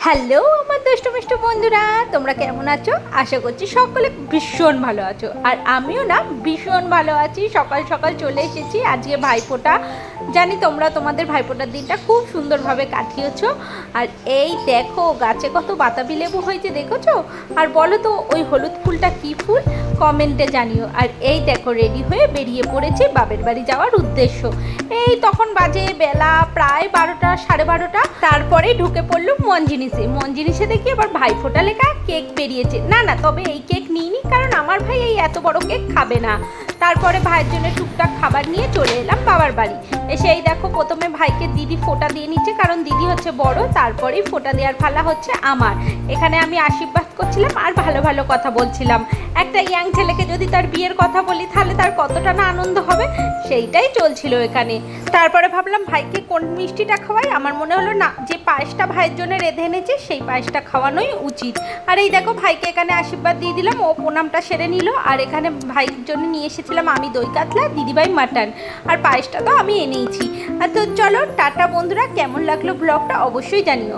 Hello আমার দুষ্টু মিষ্টু বন্ধুরা, তোমরা কেমন আছো? আশা করছি সকলে ভীষণ ভালো আছো। আর আমিও না ভীষণ ভালো আছি। সকাল সকাল চলে এসেছি। আজকে ভাইফোঁটা, জানি তোমরা তোমাদের ভাইফোঁটার দিনটা খুব সুন্দরভাবে কাটিয়েছো। আর এই দেখো গাছে কত বাতাবি লেবু হয়েছে, দেখেছো? আর বলো তো ওই হলুদ ফুলটা কী ফুল, কমেন্টে জানিও। আর এই দেখো রেডি হয়ে বেরিয়ে পড়েছি বাপের বাড়ি যাওয়ার উদ্দেশ্য। এই তখন বাজে বেলা প্রায় 12টা, 12:30। তারপরে ঢুকে পড়লো মন জিনিসে দেখি আবার ভাইফোঁটা লেখা কেক বেরিয়েছে। না তবে এই কেক নিইনি, কারণ আমার ভাই এই এত বড় কেক খাবে না। তারপরে ভাইয়ের জন্য টুকটাক খাবার নিয়ে চলে এলাম বাবার বাড়ি। এসে এই দেখো প্রথমে ভাইকে দিদি ফোঁটা দিয়ে নিচ্ছে, কারণ দিদি হচ্ছে বড়। তারপরেই ফোঁটা দেওয়ার পালা হচ্ছে আমার। এখানে আমি আশীর্বাদ করছিলাম আর ভালো ভালো কথা বলছিলাম। একটা ইয়াং ছেলেকে যদি তার বিয়ের কথা বলি তাহলে তার কতটা না আনন্দ হবে, সেইটাই চলছিল এখানে। তারপরে ভাবলাম ভাইকে কোন মিষ্টিটা খাওয়াই। আমার মনে হলো না, যে পায়েসটা ভাইয়ের জন্য রেঁধে এনেছে সেই পায়েসটা খাওয়ানোই উচিত। আর এই দেখো ভাইকে এখানে আশীর্বাদ দিয়ে দিলাম, ও প্রণামটা সেরে নিল। আর এখানে ভাইয়ের জন্য নিয়ে এসেছিলাম আমি দই কাতলা, দিদিভাই মাটন, আর পায়েসটা তো আমি এনেইছি। আর তো চলো টাটা বন্ধুরা, কেমন লাগলো ব্লগটা অবশ্যই জানিও।